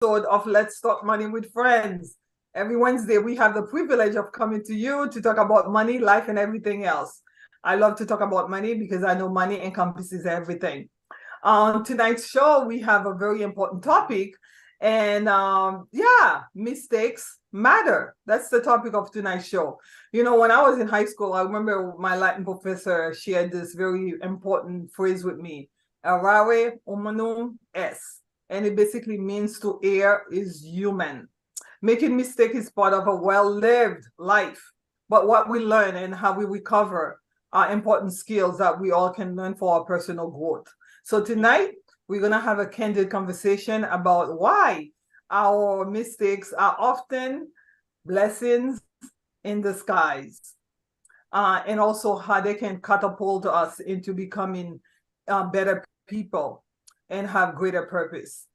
of Let's Talk Money with Friends. Every Wednesday, we have the privilege of coming to you to talk about money, life, and everything else. I love to talk about money because I know money encompasses everything. On tonight's show, we have a very important topic. And mistakes matter. That's the topic of tonight's show. You know, when I was in high school, I remember my Latin professor shared this very important phrase with me: Errare, humanum est. And it basically means to err is human. Making mistake is part of a well-lived life. But what we learn and how we recover are important skills that we all can learn for our personal growth. So tonight, we're going to have a candid conversation about why our mistakes are often blessings in disguise, and also how they can catapult us into becoming better people and have greater purpose.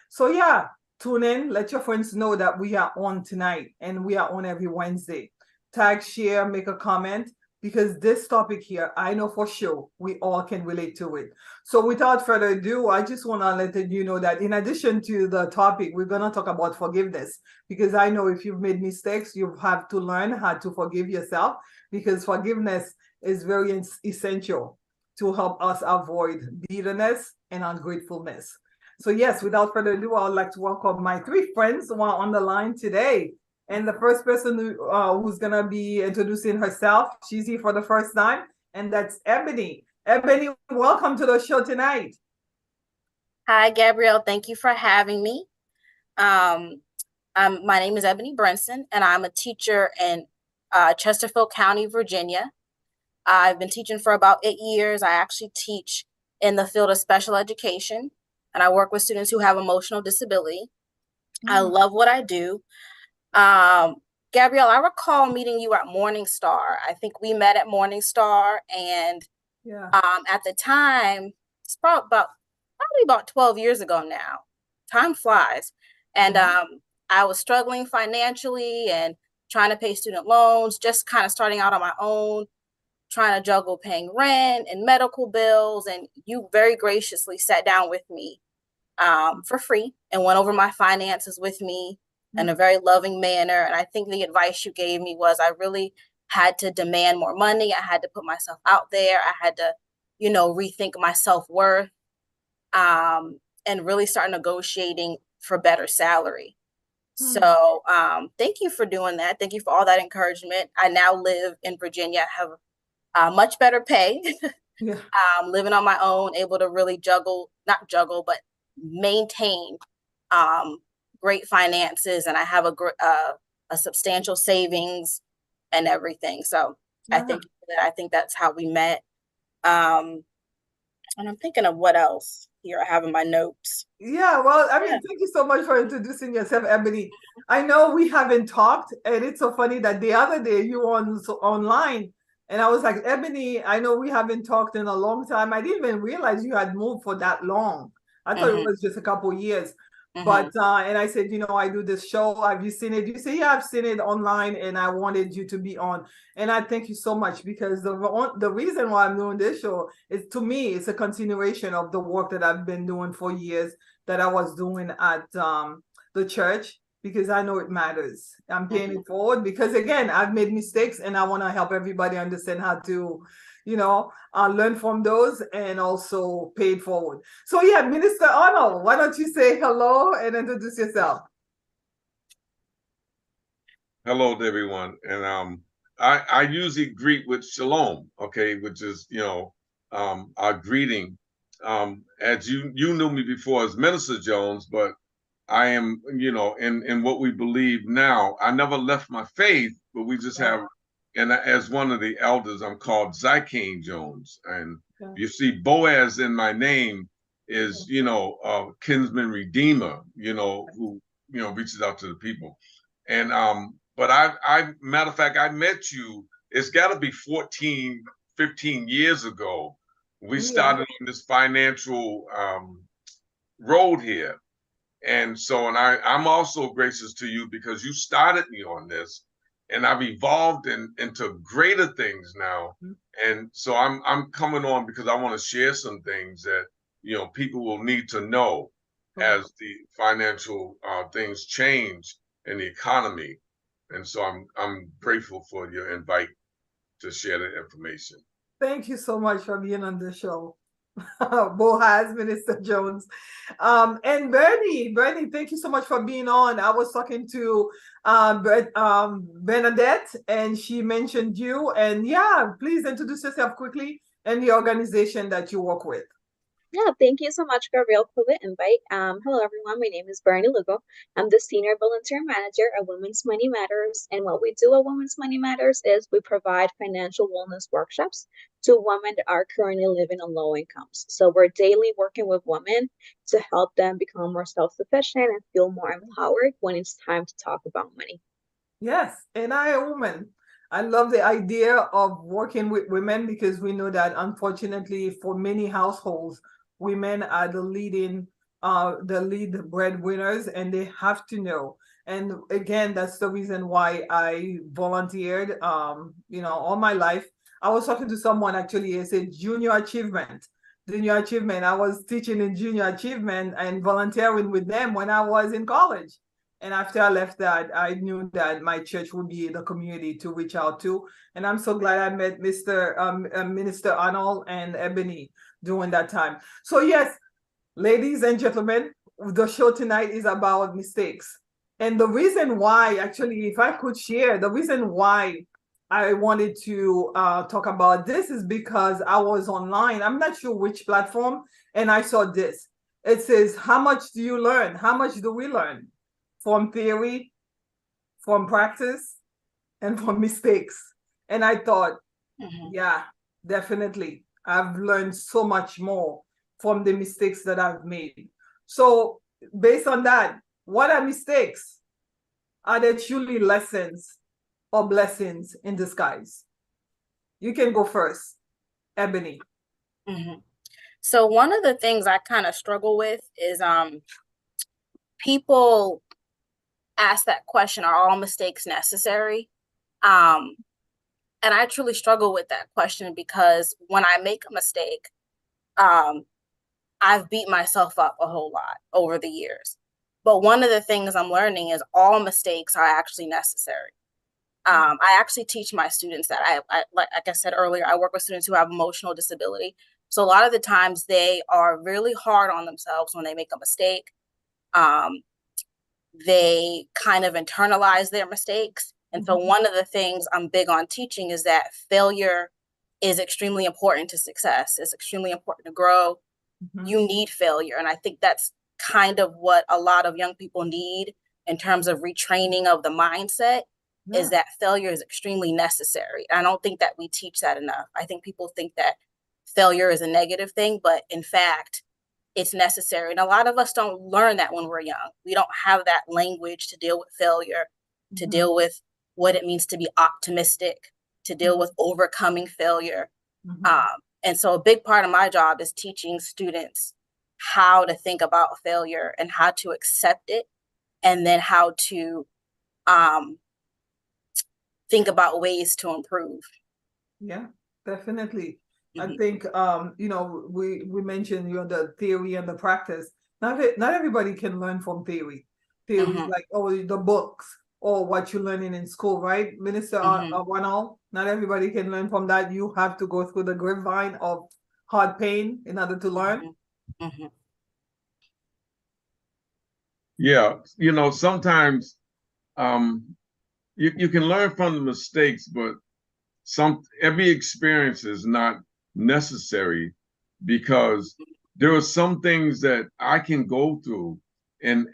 So yeah, tune in. Let your friends know that we are on tonight and we are on every Wednesday. Tag, share, make a comment, because this topic here, I know for sure we all can relate to it. So without further ado, I just want to let you know that in addition to the topic, we're going to talk about forgiveness, because I know if you've made mistakes, you have to learn how to forgive yourself, because forgiveness is very essential to help us avoid bitterness and ungratefulness. So yes, without further ado, I would like to welcome my three friends who are on the line today. And the first person who's going to be introducing herself, she's here for the first time, and that's Ebony. Ebony, welcome to the show tonight. Hi, Gabrielle. Thank you for having me. My name is Ebony Brinson, and I'm a teacher in Chesterfield County, Virginia. I've been teaching for about 8 years. I actually teach in the field of special education, and I work with students who have emotional disability. I love what I do. Gabrielle, I recall meeting you at Morningstar. I think we met at Morningstar, and at the time, it's probably about 12 years ago now. Time flies. And I was struggling financially and trying to pay student loans, just kind of starting out on my own, trying to juggle paying rent and medical bills. And you very graciously sat down with me for free and went over my finances with me in a very loving manner. And I think the advice you gave me was I really had to demand more money. I had to put myself out there. I had to, rethink my self-worth, and really start negotiating for better salary. So thank you for doing that. Thank you for all that encouragement. I now live in Virginia, have much better pay, living on my own, able to really not juggle, but maintain great finances. And I have a substantial savings and everything. So I think that's how we met. And I'm thinking of what else here I have in my notes. Yeah, well, I mean, thank you so much for introducing yourself, Ebony. I know we haven't talked, and it's so funny that the other day you were online, and I was like, Ebony, I know we haven't talked in a long time. I didn't even realize you had moved for that long. I thought it was just a couple years. But and I said, I do this show. Have you seen it? You say, yeah, I've seen it online, and I wanted you to be on. And I thank you so much, because the reason why I'm doing this show is, to me, it's a continuation of the work that I've been doing for years, that I was doing at the church, because I know it matters. I'm paying it forward because, again, I've made mistakes, and I want to help everybody understand how to learn from those and also pay it forward. So yeah, Minister Arnold, why don't you say hello and introduce yourself? Hello to everyone. And I usually greet with shalom, okay, which is, our greeting. As you knew me before as Minister Jones, but I am, in what we believe now. I never left my faith, but we just have, and as one of the elders, I'm called Zycane Jones. And you see Boaz in my name is, kinsman redeemer, who, reaches out to the people. And but matter of fact, I met you, it's got to be 14, 15 years ago. We started on this financial road here. And so, I'm also gracious to you because you started me on this, and I've evolved into greater things now. And so I'm coming on because I want to share some things that, people will need to know. as the financial things change in the economy. And so I'm grateful for your invite to share the information. Thank you so much for being on the show. Boaz, Minister Jones. And Bernie, thank you so much for being on. I was talking to Bernadette, and she mentioned you. And yeah, please introduce yourself quickly and the organization that you work with. Yeah, thank you so much, Gabrielle, for the invite. Hello, everyone. My name is Bernie Lugo. I'm the Senior Volunteer Manager at Women's Money Matters. And what we do at Women's Money Matters is we provide financial wellness workshops to women that are currently living on low incomes. So we're daily working with women to help them become more self-sufficient and feel more empowered when it's time to talk about money. Yes, and I am a woman. I love the idea of working with women because we know that unfortunately for many households, women are the lead breadwinners, and they have to know. And again, that's the reason why I volunteered, all my life. I was talking to someone actually, I said junior achievement. Junior achievement. I was teaching in junior achievement and volunteering with them when I was in college. And after I left that, I knew that my church would be the community to reach out to. And I'm so glad I met Minister Arnold and Ebony during that time. So yes, ladies and gentlemen, the show tonight is about mistakes. And the reason why, actually, if I could share, the reason why I wanted to talk about this is because I was online. I'm not sure which platform, and I saw this. It says, how much do you learn? How much do we learn? From theory, from practice, and from mistakes. And I thought, yeah, definitely. I've learned so much more from the mistakes that I've made. So based on that, what are mistakes? Are they truly lessons or blessings in disguise? You can go first, Ebony. So one of the things I kind of struggle with is people ask that question, are all mistakes necessary? And I truly struggle with that question because when I make a mistake, I've beat myself up a whole lot over the years. But one of the things I'm learning is all mistakes are actually necessary. I actually teach my students that like I said earlier, I work with students who have emotional disability. So a lot of the times they are really hard on themselves when they make a mistake. They kind of internalize their mistakes. And so one of the things I'm big on teaching is that failure is extremely important to success. It's extremely important to grow. You need failure. And I think that's kind of what a lot of young people need in terms of retraining of the mindset, is that failure is extremely necessary. I don't think that we teach that enough. I think people think that failure is a negative thing, but in fact, it's necessary. And a lot of us don't learn that when we're young. We don't have that language to deal with failure, to deal with what it means to be optimistic, to deal with overcoming failure. And so a big part of my job is teaching students how to think about failure and how to accept it, and then how to think about ways to improve. Yeah, definitely. I think we mentioned the theory and the practice. Not everybody can learn from theory. Theory like the books or what you're learning in school, right, Minister Arnold? Not everybody can learn from that. You have to go through the grapevine of hard pain in order to learn. Yeah, sometimes you can learn from the mistakes, but every experience is not necessary, because there are some things that I can go through, and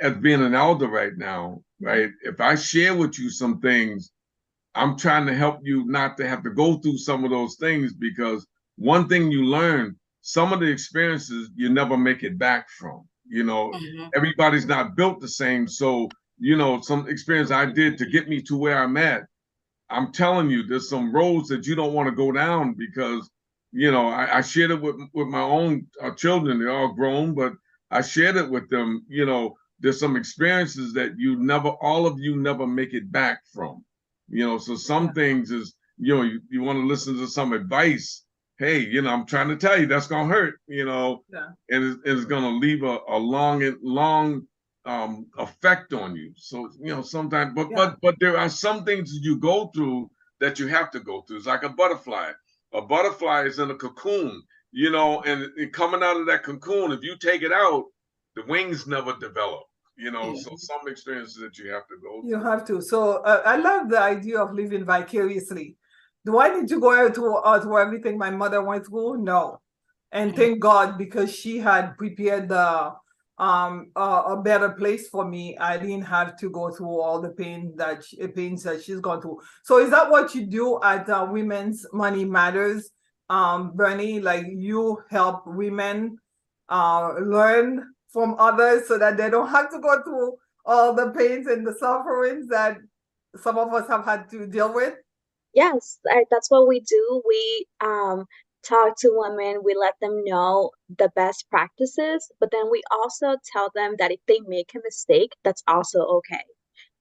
as being an elder right now, right, if I share with you some things, I'm trying to help you not to have to go through some of those things, because one thing you learn, some of the experiences you never make it back from. Everybody's not built the same. So some experience I did to get me to where I'm at, I'm telling you, there's some roads that you don't want to go down, because, I shared it with my own children. They're all grown, but I shared it with them. There's some experiences that all of you never make it back from. So some things is, you want to listen to some advice, hey, you know, I'm trying to tell you that's gonna hurt, you know, Yeah. and it's gonna leave a long effect on you. So, you know, sometimes, but there are some things that you go through that you have to go through. It's like a butterfly. A butterfly is in a cocoon, you know, and coming out of that cocoon, if you take it out, the wings never develop, you know. Yeah. So some experiences that you have to go You through. have to. So I love the idea of living vicariously. Do I need to go through everything my mother went through? No. And thank God, because she had prepared a better place for me. I didn't have to go through all the pains that she's gone through. So is that what you do at Women's Money Matters, Bernie? Like, you help women learn from others so that they don't have to go through all the pains and the sufferings that some of us have had to deal with? Yes, that's what we do. We talk to women, we let them know the best practices, but then we also tell them that if they make a mistake, that's also okay.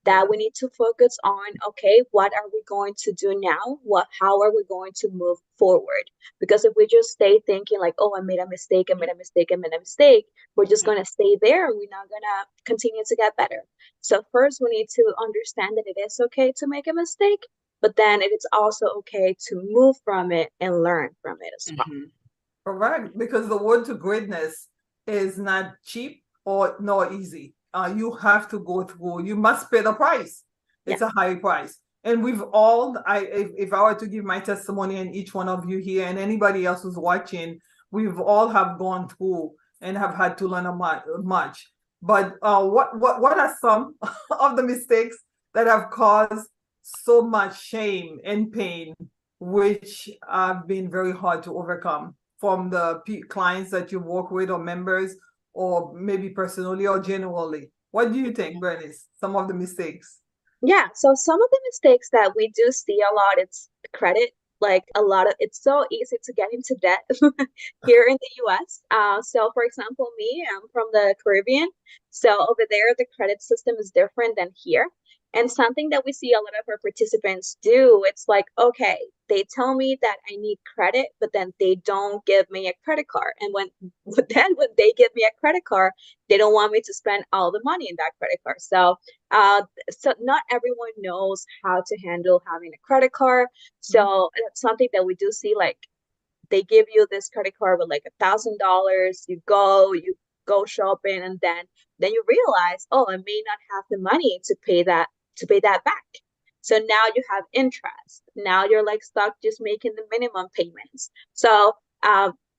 That we need to focus on, okay, what are we going to do now? How are we going to move forward? Because if we just stay thinking like, oh, I made a mistake, I made a mistake, I made a mistake, we're just going to stay there. We're not going to continue to get better. So first we need to understand that it is okay to make a mistake, but then it is also okay to move from it and learn from it as well. Correct, because the road to greatness is not cheap or nor easy. You have to go through, you must pay the price. It's a high price. And we've all, if I were to give my testimony, and each one of you here and anybody else who's watching, we've all have gone through and have had to learn much. But what are some of the mistakes that have caused so much shame and pain, which have been very hard to overcome from the clients that you work with, or members, or maybe personally or generally? What do you think, Bernice? Some of the mistakes? Yeah, so some of the mistakes that we do see a lot, it's credit. Like a lot of, it's so easy to get into debt here in the US. So for example, me, I'm from the Caribbean. So over there, the credit system is different than here. And something that we see a lot of our participants do, it's like, okay, they tell me that I need credit, but then they don't give me a credit card. And when they give me a credit card, they don't want me to spend all the money in that credit card. So not everyone knows how to handle having a credit card. So that's something that we do see, like they give you this credit card with like $1,000, you go shopping, and then you realize, oh, I may not have the money to pay that back. So now you have interest. Now you're like stuck just making the minimum payments. So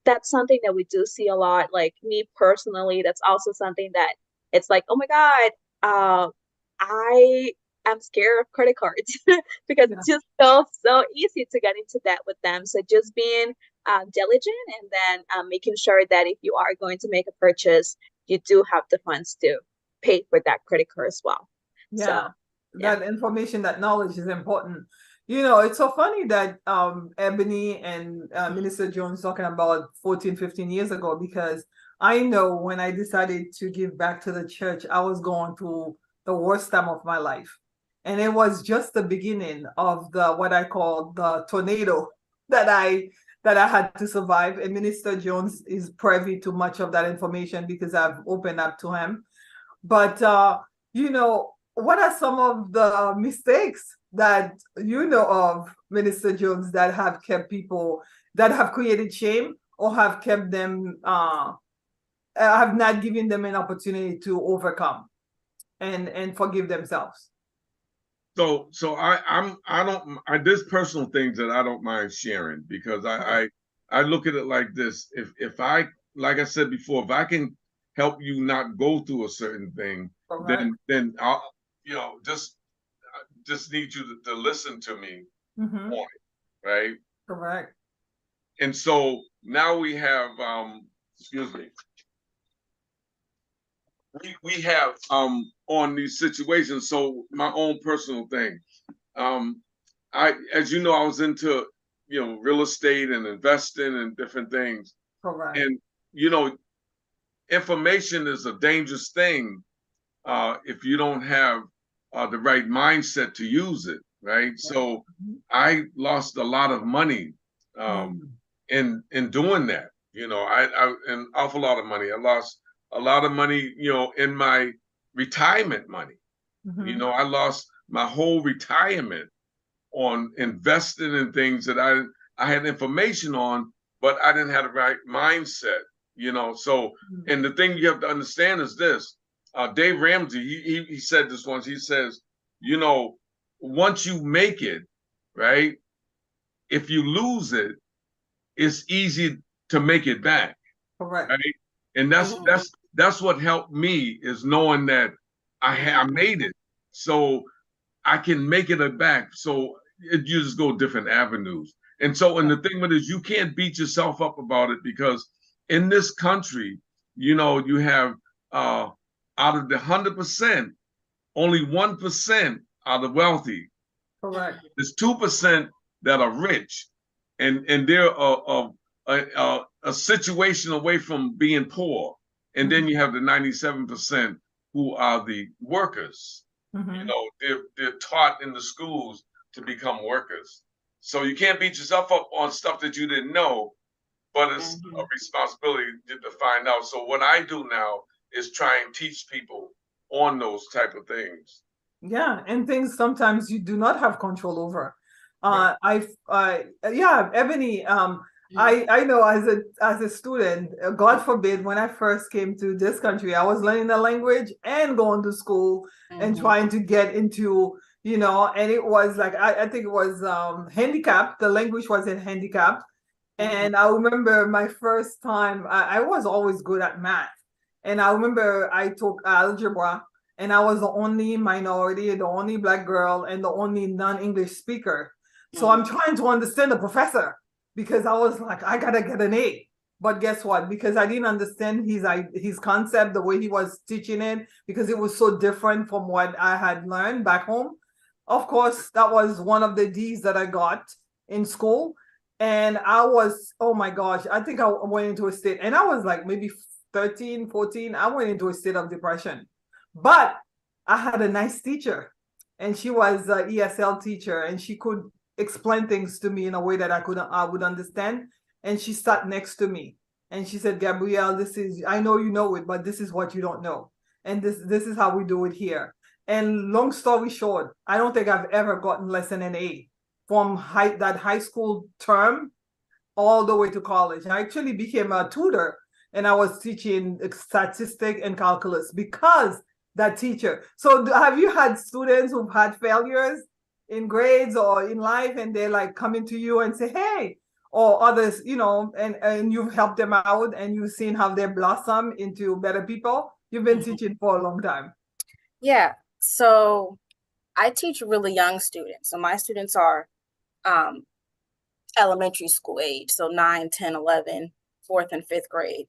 that's something that we do see a lot. Like me personally, that's also something that it's like, oh my God, I am scared of credit cards because it's just so easy to get into debt with them. So just being diligent, and then making sure that if you are going to make a purchase, you do have the funds to pay for that credit card as well. Yeah, that information, that knowledge is important. You know, it's so funny that Ebony and Minister Jones talking about 14, 15 years ago, because I know when I decided to give back to the church, I was going through the worst time of my life. And it was just the beginning of the what I call the tornado that I had to survive. And Minister Jones is privy to much of that information because I've opened up to him. But you know, what are some of the mistakes that you know of, Minister Jones, that have kept people, that have created shame, or have kept them have not given them an opportunity to overcome and forgive themselves? So there's personal things that I don't mind sharing, because I look at it like this. If I, like I said before, if I can help you not go through a certain thing, then I'll, you know, just need you to listen to me more, right? Correct. And so now we have excuse me. We have on these situations. So my own personal thing. As you know, I was into, you know, real estate and investing and different things. Correct. And, you know, information is a dangerous thing if you don't have the right mindset to use it, right? So I lost a lot of money in doing that. You know, I an awful lot of money. I lost a lot of money, you know, in my retirement money. You know, I lost my whole retirement on investing in things that I had information on, but I didn't have the right mindset, you know. So, and the thing you have to understand is this: Dave Ramsey, he said this once. He says, you know, once you make it, right? If you lose it, it's easy to make it back. Correct. Right? And that's what helped me, is knowing that I made it, so I can make it back. So you just go different avenues. And so, and the thing with it is, you can't beat yourself up about it, because in this country, you know, you have out of the 100%, only 1% are the wealthy. Correct. There's 2% that are rich, and they're a situation away from being poor. And then you have the 97% who are the workers. You know, they're taught in the schools to become workers. So you can't beat yourself up on stuff that you didn't know, but it's a responsibility to find out. So what I do now is try and teach people on those type of things. Yeah, and things sometimes you do not have control over. Right. Yeah, Ebony, I know as a student, God forbid, when I first came to this country, I was learning the language and going to school and trying to get into, you know, and it was like I think it was handicapped. The language was in handicapped. And I remember my first time, I was always good at math. And I remember I took algebra, and I was the only minority, the only Black girl, and the only non-English speaker. So I'm trying to understand the professor, because I was like, I gotta get an A. But guess what? Because I didn't understand his concept, the way he was teaching it, because it was so different from what I had learned back home. Of course, that was one of the D's that I got in school. And I was, oh my gosh, I think I went into a state, and I was like maybe 13, 14. I went into a state of depression. But I had a nice teacher, and she was an ESL teacher, and she could explain things to me in a way that I would understand. And she sat next to me, and she said, Gabrielle, this is, I know you know it, but this is what you don't know. And this is how we do it here. And long story short, I don't think I've ever gotten less than an A from that high school term all the way to college. I actually became a tutor, and I was teaching statistics and calculus because that teacher. So have you had students who've had failures in grades or in life, and they're like coming to you and say, hey, or others, you know, and you've helped them out, and you've seen how they blossom into better people? You've been teaching for a long time. Yeah. So I teach really young students. So my students are elementary school age, so 9, 10, 11, 4th and 5th grade.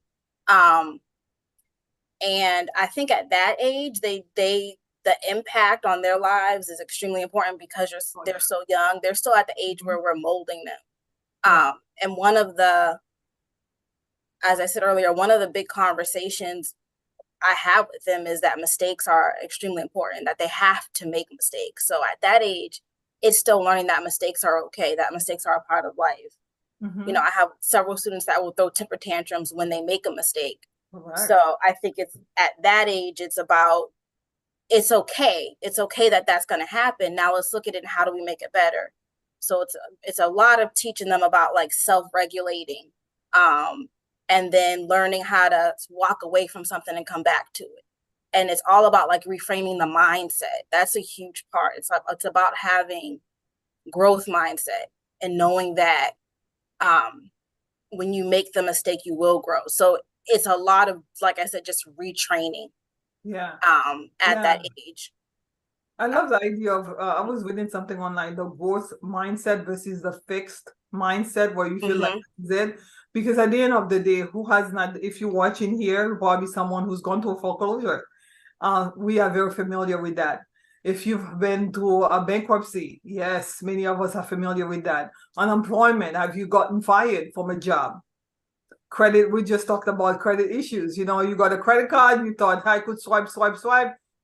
And I think at that age, the impact on their lives is extremely important, because they're so young. They're still at the age where we're molding them. And one of the, as I said earlier, one of the big conversations I have with them is that mistakes are extremely important, that they have to make mistakes. So at that age, it's still learning that mistakes are okay, that mistakes are a part of life. You know, I have several students that will throw temper tantrums when they make a mistake. So I think it's at that age, it's about, it's okay. It's okay that that's going to happen. Now let's look at it and how do we make it better? So it's a lot of teaching them about like self-regulating, and then learning how to walk away from something and come back to it. And it's all about like reframing the mindset. That's a huge part. It's about having growth mindset and knowing that when you make the mistake, you will grow. So it's a lot of, like I said, just retraining. At that age. I love the idea of, I was reading something online, the growth mindset versus the fixed mindset, where you feel like that's it. Because at the end of the day, who has not, if you're watching here, probably someone who's gone through a foreclosure. We are very familiar with that. If you've been through a bankruptcy, yes, many of us are familiar with that. Unemployment, have you gotten fired from a job? Credit, we just talked about credit issues. You know, you got a credit card, you thought I could swipe,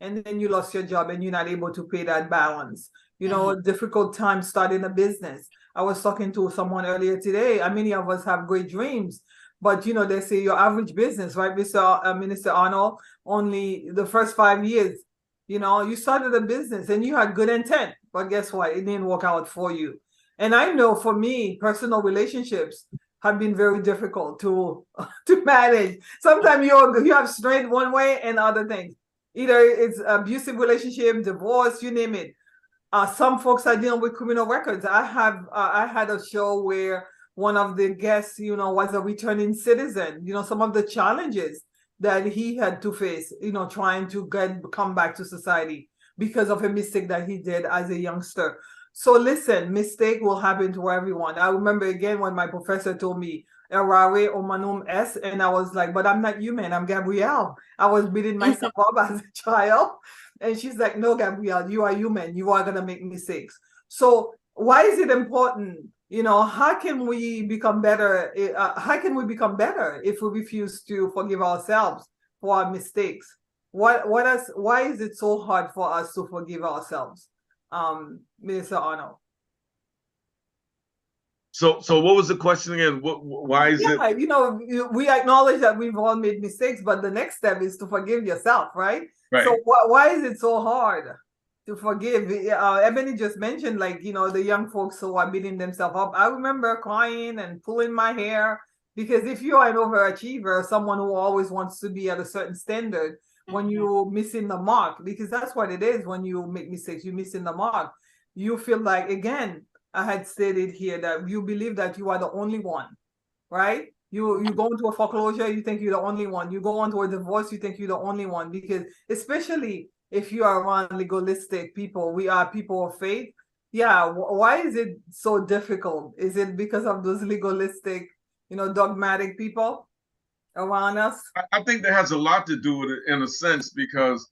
and then you lost your job and you're not able to pay that balance. You know, difficult time starting a business. I was talking to someone earlier today. Many of us have great dreams, but they say your average business, right, Minister Arnold, only the first 5 years, you started a business and you had good intent, but guess what? It didn't work out for you. And I know for me, personal relationships have been very difficult to to manage. Sometimes you have strength one way and other things. Either it's abusive relationship, divorce, you name it. Some folks are dealing with criminal records. I had a show where one of the guests, was a returning citizen. Some of the challenges that he had to face, trying to come back to society because of a mistake that he did as a youngster. So listen, mistake will happen to everyone. I remember again when my professor told me Errare, humanum est, and I was like, but I'm not human, I'm Gabrielle. I was beating myself up as a child. And she's like, no, Gabrielle, you are human. You are gonna make mistakes. So why is it important? How can we become better? How can we become better if we refuse to forgive ourselves for our mistakes? Why is it so hard for us to forgive ourselves? Minister Arnold. So what was the question again? Why is it? We acknowledge that we've all made mistakes, but the next step is to forgive yourself, right? Right. So why is it so hard to forgive? Ebony just mentioned, the young folks who are beating themselves up. I remember crying and pulling my hair because if you are an overachiever, someone who always wants to be at a certain standard, when you're missing the mark, because that's what it is when you make mistakes, you're missing the mark. You feel like, again, I had stated here that you believe that you are the only one, right? You go into a foreclosure, you think you're the only one. You go into a divorce, you think you're the only one. Because especially if you are around legalistic people, we are people of faith. Yeah, why is it so difficult? Is it because of those legalistic, dogmatic people around us? I think that has a lot to do with it in a sense because,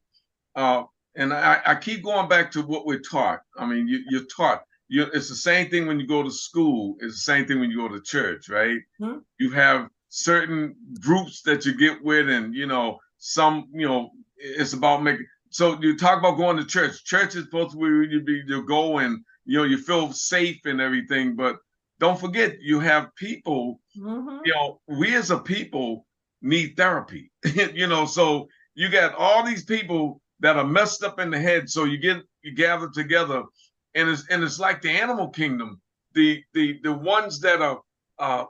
and I keep going back to what we're taught. I mean, you're taught. It's the same thing when you go to school. It's the same thing when you go to church, right? Mm-hmm. You have certain groups that you get with, and some, it's about making. So you talk about going to church. Church is supposed to be where you go and you feel safe and everything. But don't forget, you have people. Mm-hmm. We as a people need therapy. So you got all these people that are messed up in the head. So you gather together. And it's like the animal kingdom. The ones that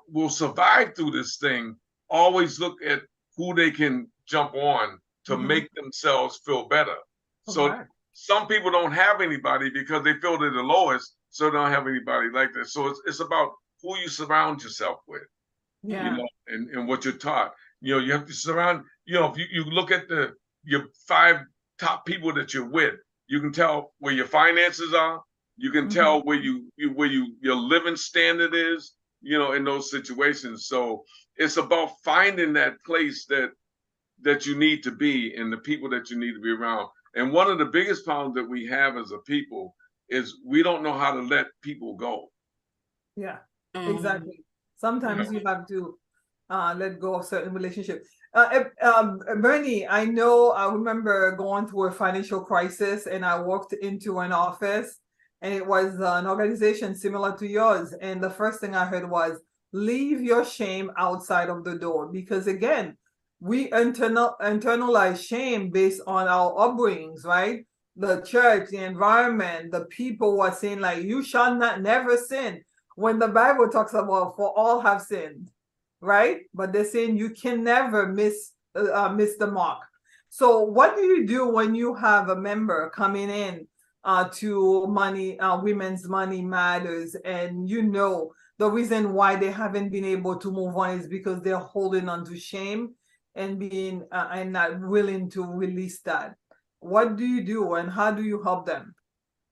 will survive through this thing always look at who they can jump on to make themselves feel better. So some people don't have anybody because they feel they're the lowest, so they don't have anybody like that. So it's about who you surround yourself with, and what you're taught. You have to surround. If you look at your 5 top people that you're with, you can tell where your finances are. You can tell where your living standard is, in those situations. So it's about finding that place that you need to be and the people that you need to be around. And one of the biggest problems that we have as a people is we don't know how to let people go. Yeah, exactly. Sometimes you have to let go of certain relationships. Bernie, I remember going through a financial crisis and I walked into an office and it was an organization similar to yours. And the first thing I heard was, leave your shame outside of the door. Because again, we internalize shame based on our upbringings, right? The church, the environment, the people who are saying like, you shall not never sin. When the Bible talks about for all have sinned, right? But they're saying you can never miss the mark. So what do you do when you have a member coming in to money, women's money matters, and the reason why they haven't been able to move on is because they're holding on to shame and being and not willing to release that? What do you do and how do you help them?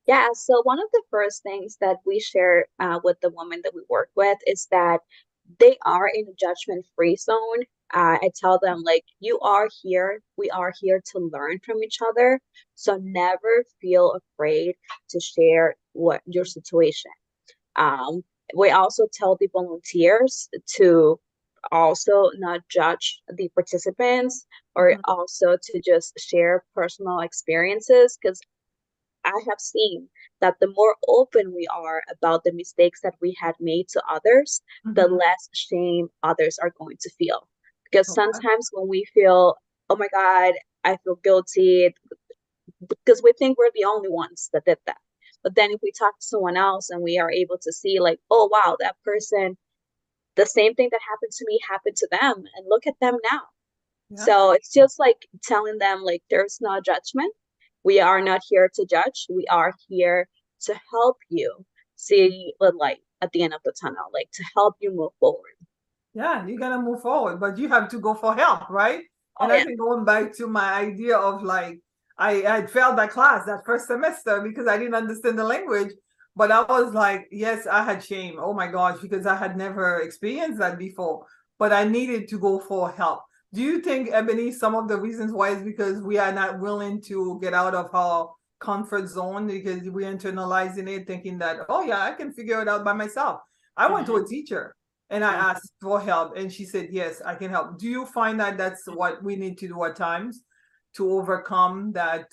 Yeah, so one of the first things that we share with the women that we work with is that they are in a judgment-free zone. I tell them, like, we are here to learn from each other. So never feel afraid to share what your situation. We also tell the volunteers to also not judge the participants or also to just share personal experiences, because I have seen that the more open we are about the mistakes that we had made to others, the less shame others are going to feel. Because sometimes when we feel, oh my God, I feel guilty, because we think we're the only ones that did that. But then if we talk to someone else and we are able to see like, oh wow, that person, the same thing that happened to me happened to them, and look at them now. Yeah. So it's just like telling them like there's no judgment. We are not here to judge. We are here to help you see the light at the end of the tunnel, like to help you move forward. Yeah, you're gonna move forward, but you have to go for help, right? Oh And I yeah. think going back to my idea of like I failed that class that first semester because I didn't understand the language. But I was like, yes, I had shame. Oh my gosh, because I had never experienced that before. But I needed to go for help. Do you think, Ebony, some of the reasons why is because we are not willing to get out of our comfort zone because we're internalizing it, thinking that, oh yeah, I can figure it out by myself. I went to a teacher and I asked for help, and she said, yes, I can help. Do you find that that's what we need to do at times to overcome that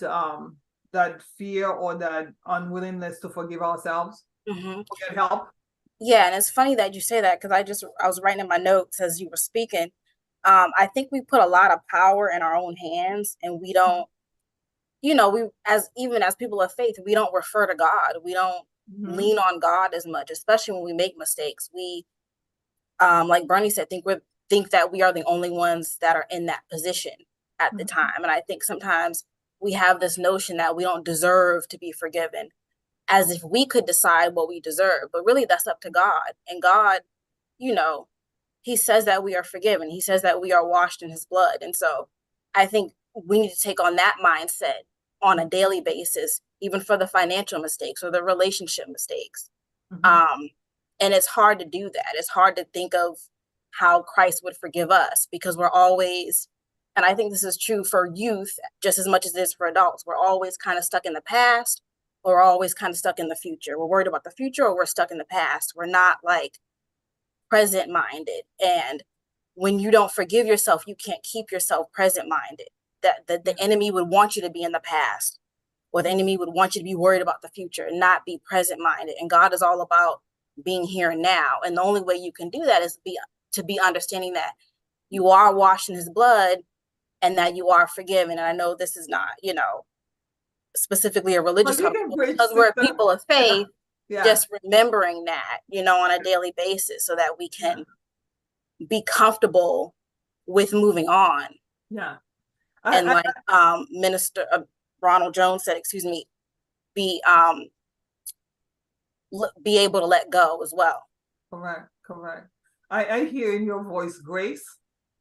that fear or that unwillingness to forgive ourselves? Get help? Yeah, and it's funny that you say that because I was writing in my notes as you were speaking. I think we put a lot of power in our own hands, and we don't, we even as people of faith, we don't refer to God. We don't lean on God as much, especially when we make mistakes. We, like Bernie said, think that we are the only ones that are in that position at the time. And I think sometimes we have this notion that we don't deserve to be forgiven, as if we could decide what we deserve. But really, that's up to God. And God, he says that we are forgiven. He says that we are washed in his blood. And so I think we need to take on that mindset on a daily basis, even for the financial mistakes or the relationship mistakes. And it's hard to do that. It's hard to think of how Christ would forgive us because we're always, and I think this is true for youth just as much as it is for adults, we're always kind of stuck in the past, or we're always kind of stuck in the future. We're worried about the future, or we're stuck in the past. We're not like present minded. And when you don't forgive yourself, you can't keep yourself present minded. That the enemy would want you to be in the past, or the enemy would want you to be worried about the future and not be present minded. And God is all about being here and now. And the only way you can do that is to be understanding that you are washed in his blood and that you are forgiven. And I know this is not, specifically a religious topic, because we're people of faith, just remembering that, on a daily basis so that we can be comfortable with moving on. Yeah. And like Minister Ronald Jones said, be able to let go as well. Correct. I hear in your voice grace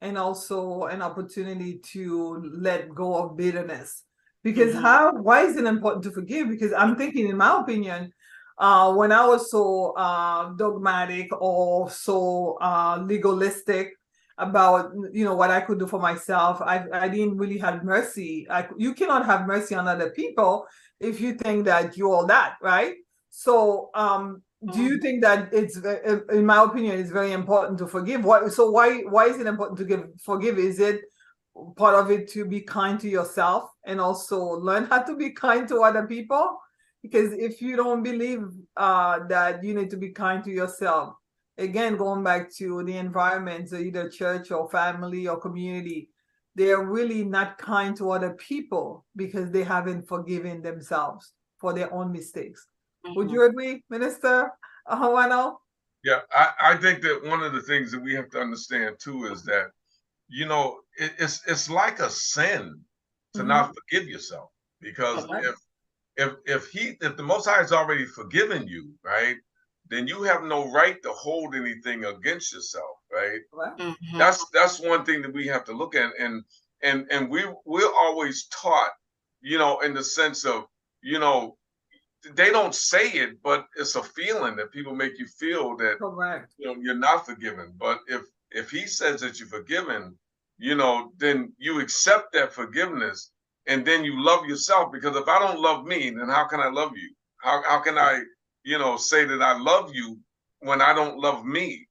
and also an opportunity to let go of bitterness. Because why is it important to forgive? Because I'm thinking, in my opinion, when I was so dogmatic or so legalistic about what I could do for myself, I didn't really have mercy. You cannot have mercy on other people if you think that you're all that, right? So do you think that it's, in my opinion, it's very important to forgive? Why is it important to forgive? Is it part of it to be kind to yourself and also learn how to be kind to other people? Because if you don't believe that you need to be kind to yourself, again, going back to the environment, so either church or family or community, they're really not kind to other people because they haven't forgiven themselves for their own mistakes. Would you agree, Minister Hawano? Yeah, I think that one of the things that we have to understand too is that, it's like a sin to not forgive yourself, because if the Most High has already forgiven you, right, then you have no right to hold anything against yourself, right? That's one thing that we have to look at, and we're always taught, in the sense of, they don't say it, but it's a feeling that people make you feel that you're not forgiven. But if he says that you're forgiven, then you accept that forgiveness, and then you love yourself. Because if I don't love me, then how can I love you? How can I, say that I love you when I don't love me?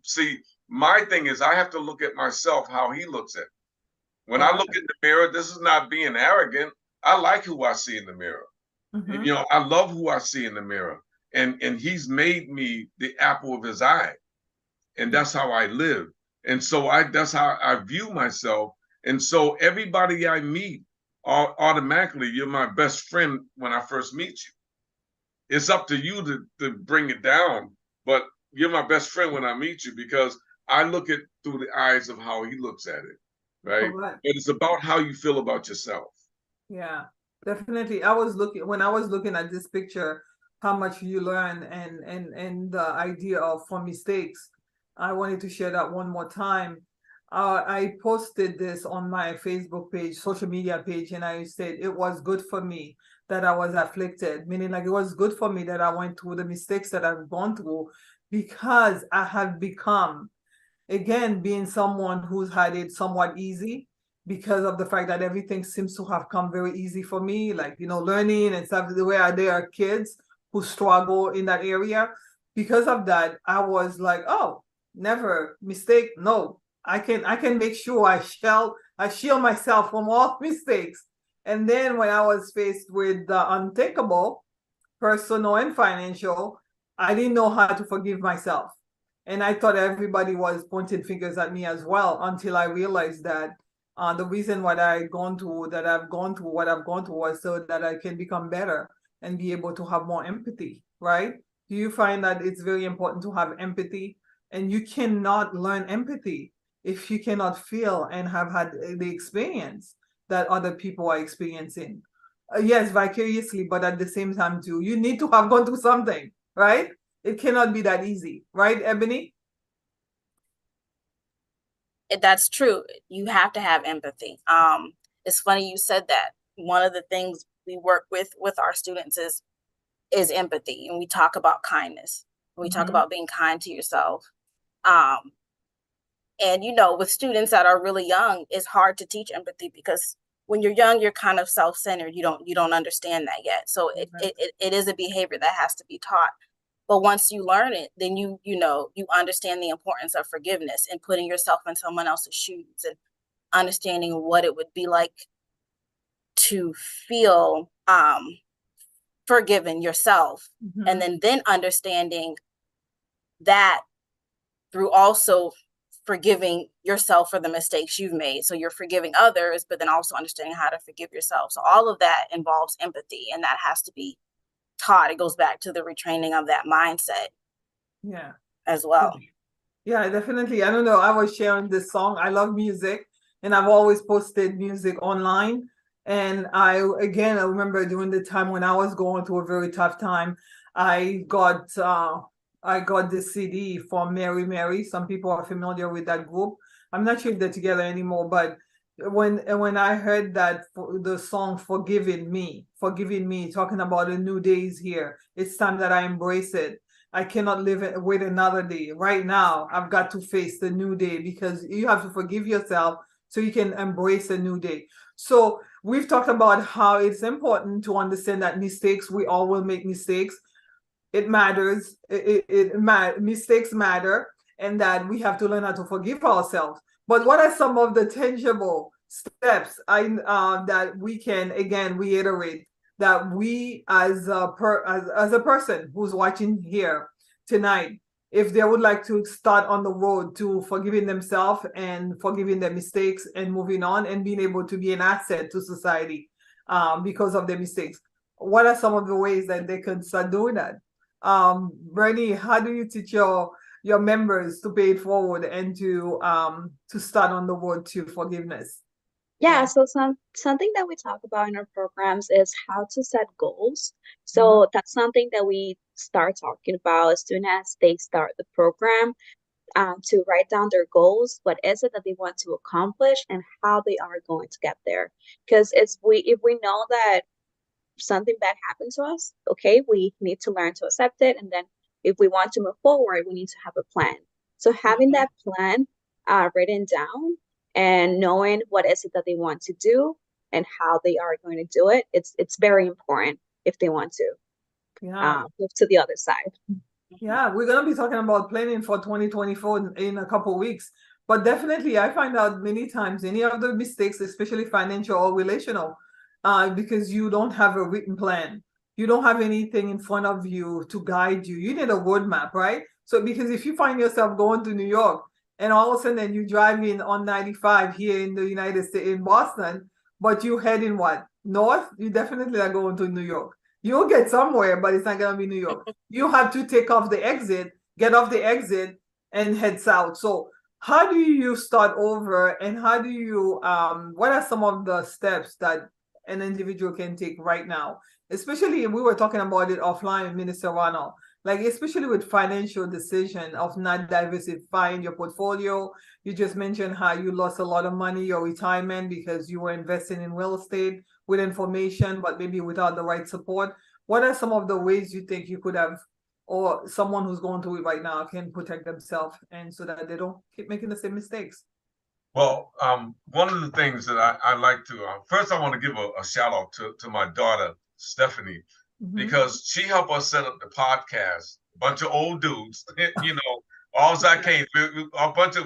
See, my thing is I have to look at myself how he looks at me. When I look in the mirror, this is not being arrogant. I like who I see in the mirror. Mhm. You know, I love who I see in the mirror. And he's made me the apple of his eye. And that's how I live. And so that's how I view myself. And so everybody I meet, automatically, you're my best friend when I first meet you. It's up to you to bring it down, but you're my best friend when I meet you because I look at through the eyes of how he looks at it, right? Correct. But it's about how you feel about yourself. Yeah, definitely. When I was looking at this picture, how much you learn and the idea of for mistakes. I wanted to share that one more time. I posted this on my Facebook page, social media page, and I said it was good for me that I was afflicted, meaning like it was good for me that I went through the mistakes that I've gone through because I have become, again, being someone who's had it somewhat easy because of the fact that everything seems to have come very easy for me, like, learning and stuff, the way there are kids who struggle in that area. Because of that, I was like, oh, never mistake. No, I can make sure I shield myself from all mistakes. And then when I was faced with the unthinkable, personal and financial, I didn't know how to forgive myself. And I thought everybody was pointing fingers at me as well until I realized that the reason what I've gone through what I've gone through was so that I can become better and be able to have more empathy, right? Do you find that it's very important to have empathy? And you cannot learn empathy if you cannot feel and have had the experience that other people are experiencing. Yes, vicariously, but at the same time too, you need to have gone through something, right? It cannot be that easy, right, Ebony? That's true. You have to have empathy. It's funny you said that. One of the things we work with our students is empathy, and we talk about kindness. We talk about being kind to yourself. And with students that are really young, it's hard to teach empathy because when you're young, you're kind of self-centered. You don't understand that yet. So it is a behavior that has to be taught. But once you learn it, then you understand the importance of forgiveness and putting yourself in someone else's shoes and understanding what it would be like to feel forgiven yourself, and then understanding that through also forgiving yourself for the mistakes you've made. So you're forgiving others, but then also understanding how to forgive yourself. So all of that involves empathy, and that has to be taught. It goes back to the retraining of that mindset. Yeah. As well. Yeah, definitely. I don't know. I was sharing this song. I love music, and I've always posted music online. And I remember during the time when I was going through a very tough time, I got this CD from Mary Mary. Some people are familiar with that group. I'm not sure if they're together anymore, but when I heard that the song "Forgiving Me," talking about a new day is here. It's time that I embrace it. I cannot wait another day. Right now, I've got to face the new day because you have to forgive yourself so you can embrace a new day. So we've talked about how it's important to understand that we all will make mistakes. It matters. Mistakes matter, and that we have to learn how to forgive ourselves. But what are some of the tangible steps that we can, again, reiterate that we as a person who's watching here tonight, if they would like to start on the road to forgiving themselves and forgiving their mistakes and moving on and being able to be an asset to society because of their mistakes, what are some of the ways that they can start doing that? Bernie, how do you teach your members to pay it forward and to start on the road to forgiveness? Yeah, so something that we talk about in our programs is how to set goals. So that's something that we start talking about as soon as they start the program, to write down their goals. What is it that they want to accomplish and how they are going to get there? Because if we know that something bad happened to us, okay, we need to learn to accept it. And then if we want to move forward, we need to have a plan. So having that plan written down and knowing what is it that they want to do and how they are going to do it, it's very important if they want to move to the other side. Yeah, we're going to be talking about planning for 2024 in a couple of weeks. But definitely, I find out many times any of the mistakes, especially financial or relational, because you don't have a written plan. You don't have anything in front of you to guide you. You need a roadmap, right? So because if you find yourself going to New York and all of a sudden you driving on 95 here in the United States, in Boston, but you heading what? North? You definitely are going to New York. You'll get somewhere, but it's not going to be New York. You have to take off the exit, get off the exit, and head south. So how do you start over, and how do you what are some of the steps that an individual can take right now? Especially, we were talking about it offline with Minister Ronald, like especially with financial decision of not diversifying your portfolio. You just mentioned how you lost a lot of money, your retirement, because you were investing in real estate with information, but maybe without the right support. What are some of the ways you think you could have, or someone who's going through it right now can protect themselves, and so that they don't keep making the same mistakes? Well, one of the things that I like to, first I want to give a shout out to my daughter, Stephanie, because she helped us set up the podcast. A bunch of old dudes, you know, all I came,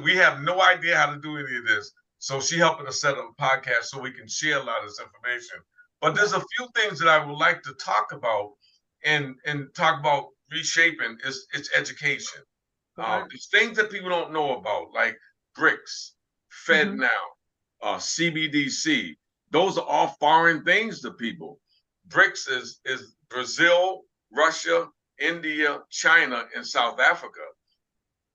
we have no idea how to do any of this. So she helped us set up a podcast so we can share a lot of this information. But there's a few things that I would like to talk about and talk about reshaping is it's education. There's things that people don't know about, like BRICS, Fed now, CBDC. Those are all foreign things to people. BRICS is Brazil, Russia, India, China, and South Africa.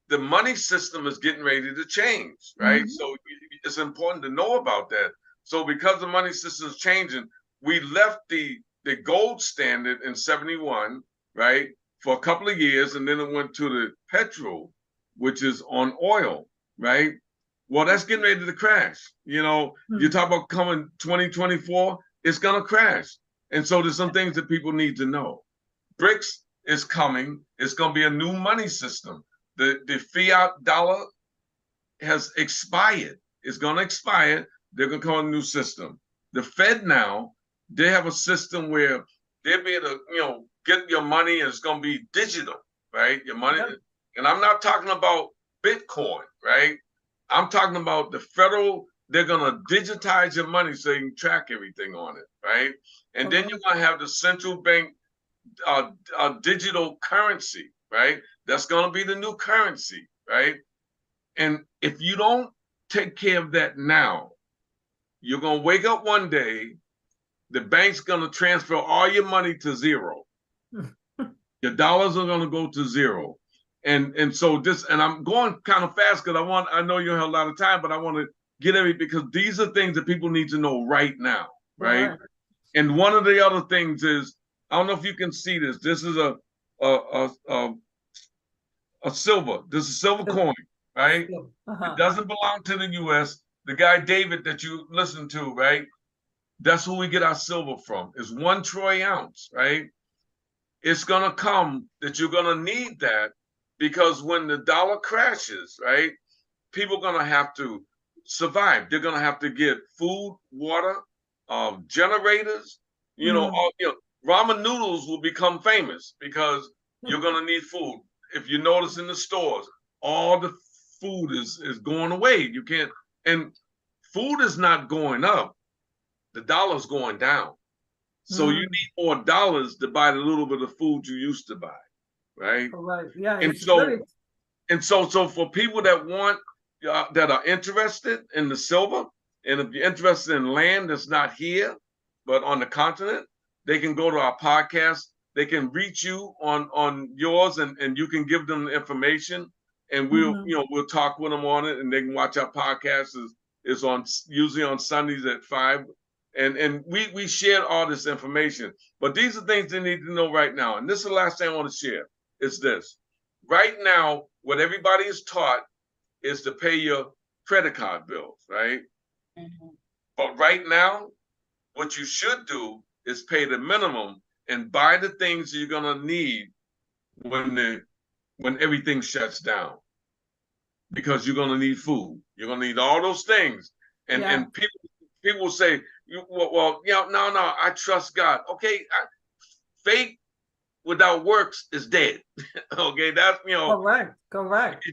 The money system is getting ready to change, right? So it's important to know about that. So because the money system is changing, we left the gold standard in 71, right, for a couple of years, and then it went to the petrol, which is on oil, right? Well, that's getting ready to crash. You know, you talk about coming 2024, it's going to crash. And so there's some things that people need to know. BRICS is coming. It's going to be a new money system. The fiat dollar has expired. It's going to expire. They're going to come with a new system. The Fed now, they have a system where they'll be able to, you know, get your money, and it's going to be digital, right? Your money. And I'm not talking about Bitcoin, right? I'm talking about the federal, they're going to digitize your money so you can track everything on it, right? And then you're going to have the central bank digital currency, right? That's going to be the new currency, right? And if you don't take care of that now, you're going to wake up one day, the bank's going to transfer all your money to zero. Your dollars are going to go to zero. And so this, and I'm going kind of fast because I know you don't have a lot of time, but I want to get because these are things that people need to know right now, right? And one of the other things is, I don't know if you can see this. This is a silver. This is a silver coin, right? It doesn't belong to the U.S. The guy David that you listen to, right? That's who we get our silver from. It's 1 troy ounce, right? It's gonna come that you're gonna need that, because when the dollar crashes, right, people are gonna have to survive. They're gonna have to get food, water, generators. You know, ramen noodles will become famous because you're gonna need food. If you notice in the stores, all the food is going away. You can't, and food is not going up. The dollar's going down. So you need more dollars to buy the little bit of food you used to buy, right? Yeah. And so for people that want, that are interested in the silver, and if you're interested in land that's not here, but on the continent, they can go to our podcast. They can reach you on yours, and you can give them the information, and we'll talk with them on it, and they can watch our podcast. Is on usually on Sundays at 5. And we shared all this information, but these are things they need to know right now. And this is the last thing I want to share, is this. Right now, what everybody is taught is to pay your credit card bills, right? But right now, what you should do is pay the minimum and buy the things you're gonna need when everything shuts down, because you're gonna need food. You're gonna need all those things. And people say, well, no, I trust God. Okay, faith without works is dead. Okay, that's, correct.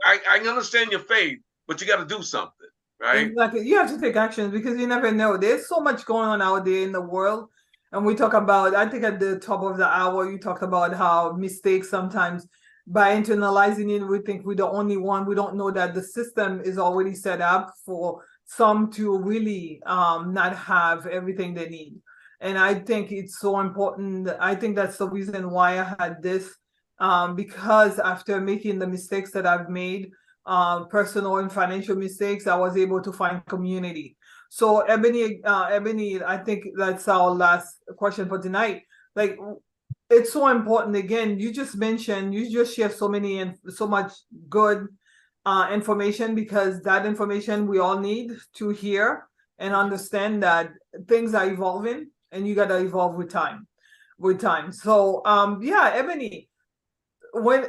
I understand your faith, but you got to do something. right? Exactly. You have to take actions because you never know. There's so much going on out there in the world. And we talk about, I think at the top of the hour, you talked about how mistakes sometimes by internalizing it, we think we're the only one. We don't know that the system is already set up for some to really not have everything they need. And I think it's so important. I think that's the reason why I had this, because after making the mistakes that I've made, personal and financial mistakes, I was able to find community. So Ebony, I think that's our last question for tonight. Like, it's so important. Again, you just mentioned, you just share so many and so much good information, because that information we all need to hear and understand that things are evolving and you got to evolve with time. So yeah, Ebony, when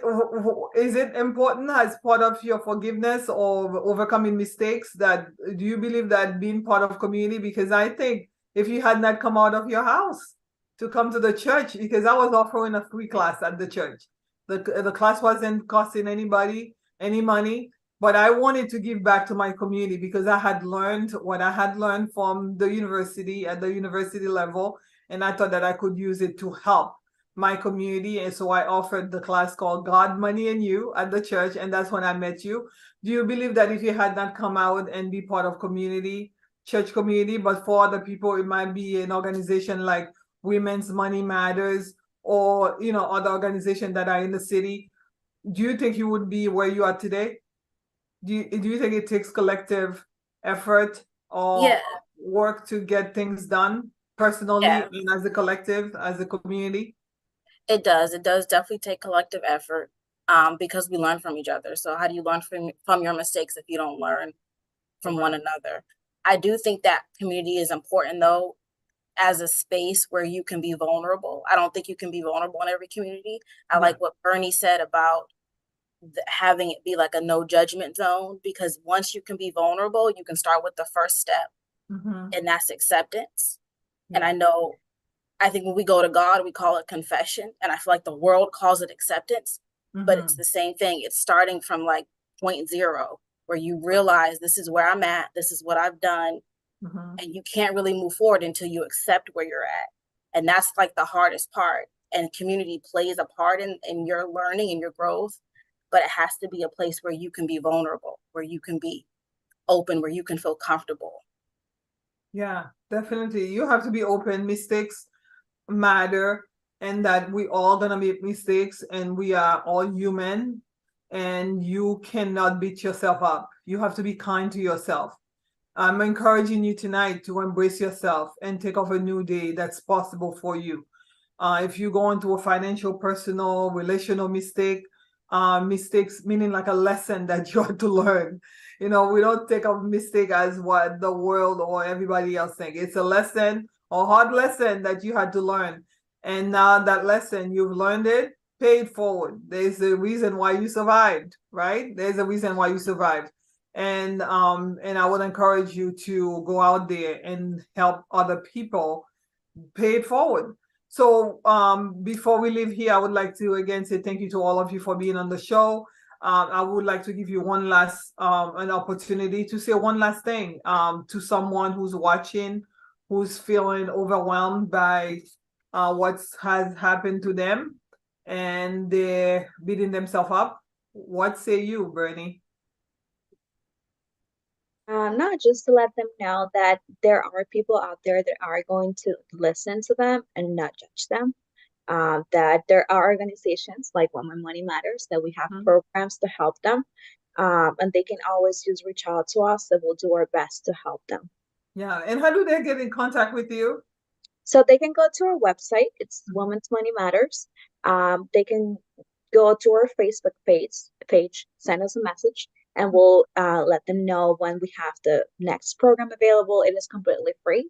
is it important as part of your forgiveness or overcoming mistakes, that do you believe that being part of community? Because I think if you had not come out of your house to come to the church, because I was offering a free class at the church, the class wasn't costing anybody any money, but I wanted to give back to my community because I had learned what I had learned from the university at the university level, and I thought that I could use it to help my community. And so I offered the class called God, Money, and You at the church. And that's when I met you. Do you believe that if you had not come out and be part of community, church community, but for other people, it might be an organization like Women's Money Matters, or, you know, other organizations that are in the city, do you think you would be where you are today? Do you think it takes collective effort or Yeah, work to get things done personally yeah, and as a collective, as a community? it does. It does definitely take collective effort, because we learn from each other. So how do you learn from your mistakes if you don't learn from one another? I do think that community is important, though, as a space where you can be vulnerable. I don't think you can be vulnerable in every community. I Yeah. like what Bernie said about having it be like a no judgment zone, because once you can be vulnerable, you can start with the first step, Mm-hmm. and that's acceptance. And Yeah. I think when we go to God, we call it confession, and I feel like the world calls it acceptance, but it's Mm-hmm. the same thing. It's starting from like point zero, where you realize this is where I'm at, this is what I've done, Mm-hmm. and you can't really move forward until you accept where you're at. And that's like the hardest part. And community plays a part in your learning and your growth, but it has to be a place where you can be vulnerable, where you can be open, where you can feel comfortable. Yeah, definitely. You have to be open. Mistakes matter, and that we all gonna make mistakes, and we are all human, and you cannot beat yourself up. You have to be kind to yourself. I'm encouraging you tonight to embrace yourself and take off a new day that's possible for you. If you go into a financial, personal, relational mistake, mistakes meaning like a lesson that you have to learn. You know, we don't take a mistake as what the world or everybody else think. It's a lesson, a hard lesson that you had to learn. And now that lesson, you've learned it, pay it forward. There's a reason why you survived, right? There's a reason why you survived. And I would encourage you to go out there and help other people pay it forward. So before we leave here, I would like to again say thank you to all of you for being on the show. I would like to give you one last an opportunity to say one last thing to someone who's watching, who's feeling overwhelmed by what has happened to them, and they're beating themselves up. What say you, Bernie? Not just to let them know that there are people out there that are going to listen to them and not judge them. That there are organizations like Women Money Matters, that we have Mhm. programs to help them. And they can always just reach out to us, and we'll do our best to help them. Yeah, and how do they get in contact with you? So they can go to our website. It's Women's Money Matters. They can go to our Facebook page, send us a message, and we'll let them know when we have the next program available. It is completely free.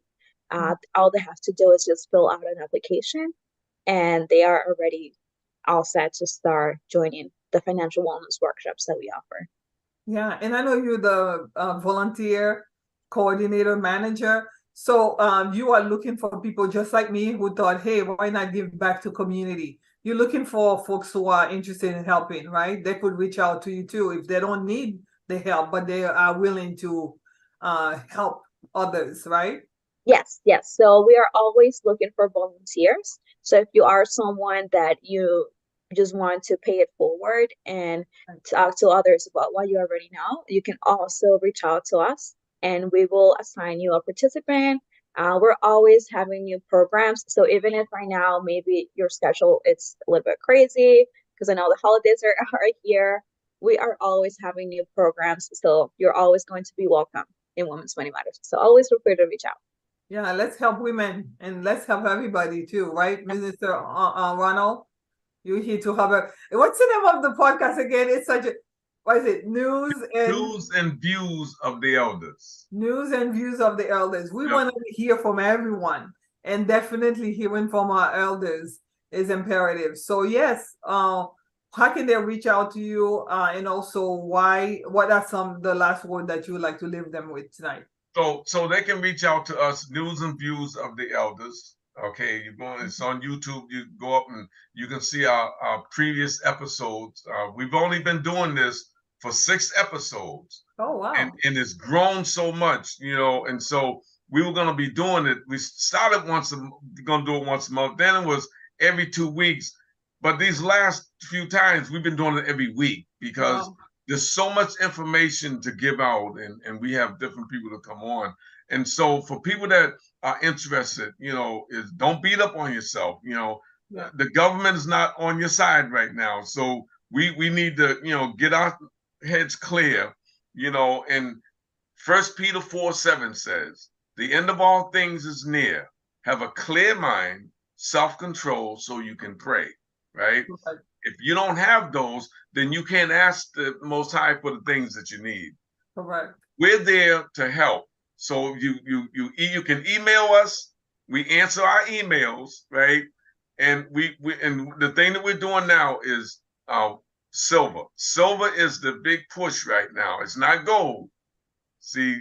All they have to do is just fill out an application, and they are already all set to start joining the financial wellness workshops that we offer. Yeah, and I know you're the volunteer coordinator manager. So you are looking for people just like me who thought, hey, why not give back to community? You're looking for folks who are interested in helping, right? They could reach out to you too if they don't need the help, but they are willing to help others, right? Yes, yes. So we are always looking for volunteers. So if you are someone that you just want to pay it forward and talk to others about what you already know, you can also reach out to us and we will assign you a participant. We're always having new programs. So even if right now maybe your schedule it's a little bit crazy because I know the holidays are here, we are always having new programs. So you're always going to be welcome in Women's Money Matters. So always feel free to reach out. Yeah, let's help women and let's help everybody too, right, Minister Ronald? You're here to help. What's the name of the podcast again? It's such a, what is it? News and views of the elders. News and views of the elders. We Yep. want to hear from everyone, and definitely hearing from our elders is imperative. So yes, how can they reach out to you? And also, what are the last word that you would like to leave them with tonight? So they can reach out to us, News and Views of the Elders. Okay, it's on YouTube. You go up and you can see our previous episodes. We've only been doing this for 6 episodes. Oh, wow. And it's grown so much, and so we were going to be doing it. We started going to do it once a month. Then it was every 2 weeks. But these last few times, we've been doing it every week because there's so much information to give out, and we have different people to come on. And so for people that are interested, is don't beat up on yourself. The government is not on your side right now. So we need to, get our heads clear, and 1 Peter 4:7 says, the end of all things is near. Have a clear mind, self-control, so you can pray, right? Okay. If you don't have those, then you can't ask the Most High for the things that you need. Correct. We're there to help. So you can email us. We answer our emails, right? And we and the thing that we're doing now is silver. Silver is the big push right now. It's not gold. See,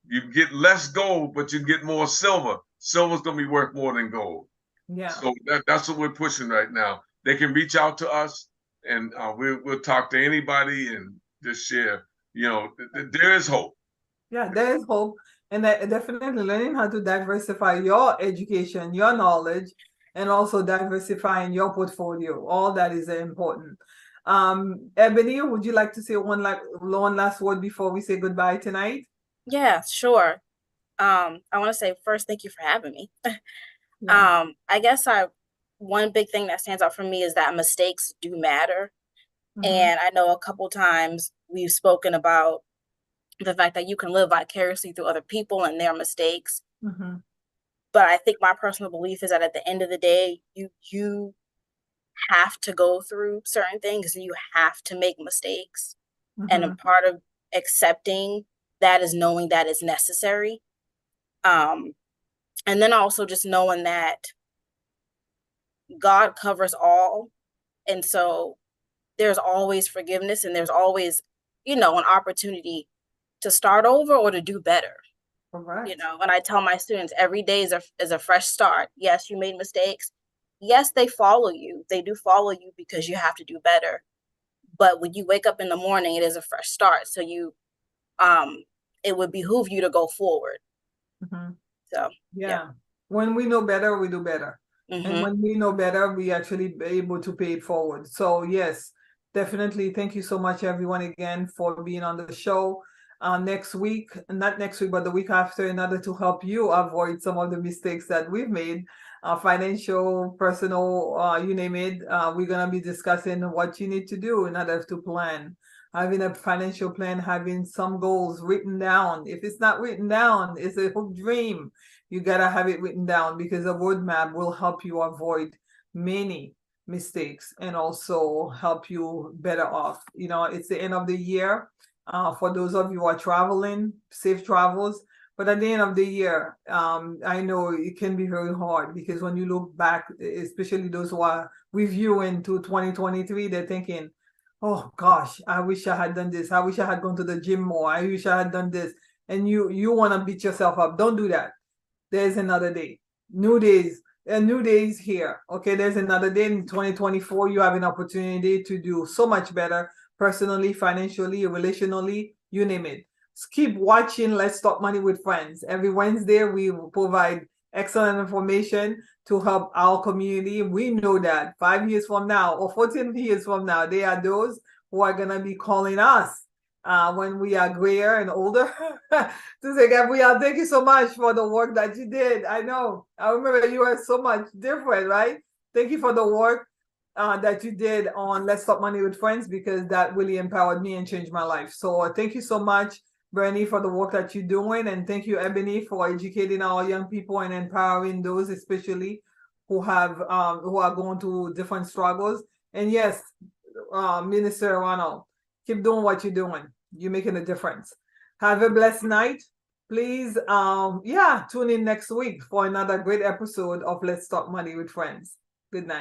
you get less gold, but you get more silver. Silver's gonna be worth more than gold. Yeah. So that's what we're pushing right now. They can reach out to us, and we'll talk to anybody and just share. There is hope. Yeah, there is hope, and definitely learning how to diversify your education, your knowledge, and also diversifying your portfolio. All that is important. Ebony, would you like to say one last word before we say goodbye tonight? Yeah, sure. I want to say first, thank you for having me. Yeah. I guess one big thing that stands out for me is that mistakes do matter. And I know a couple times we've spoken about the fact that you can live vicariously through other people and their mistakes. But I think my personal belief is that at the end of the day, you have to go through certain things and you have to make mistakes. And a part of accepting that is knowing that it's necessary. And then also just knowing that God covers all. And so there's always forgiveness and there's always, an opportunity to start over or to do better. Correct. And I tell my students every day is a fresh start. Yes, you made mistakes. Yes, they follow you. They do follow you because you have to do better. But when you wake up in the morning, it is a fresh start. So it would behoove you to go forward. So yeah. When we know better, we do better. And when we know better, we actually be able to pay it forward. So yes, definitely. Thank you so much, everyone, again, for being on the show. Next week, not next week, but the week after, in order to help you avoid some of the mistakes that we've made, financial, personal, you name it, we're going to be discussing what you need to do in order to plan. Having a financial plan, having some goals written down. If it's not written down, it's a dream. You got to have it written down because a roadmap will help you avoid many mistakes and also help you better off. It's the end of the year. For those of you who are traveling, safe travels. But at the end of the year, I know it can be very hard because when you look back, especially those who are reviewing to 2023, they're thinking, oh gosh, I wish I had done this. I wish I had gone to the gym more. I wish I had done this. And you want to beat yourself up. Don't do that. There's another day. New days. A new day is here. Okay, there's another day in 2024. You have an opportunity to do so much better personally, financially, relationally, you name it. keep watching Let's Talk Money with Friends. Every Wednesday, we will provide excellent information to help our community. We know that 5 years from now or 14 years from now, there are those who are going to be calling us when we are grayer and older to say, Gabrielle, thank you so much for the work that you did. I know. I remember you were so much different, right? Thank you for the work that you did on Let's Talk Money with Friends, because that really empowered me and changed my life. So thank you so much, Bernie, for the work that you're doing. And thank you, Ebony, for educating our young people and empowering those especially who are going through different struggles. And yes, Minister Ronald, keep doing what you're doing. You're making a difference. Have a blessed night. Please, tune in next week for another great episode of Let's Talk Money with Friends. Good night.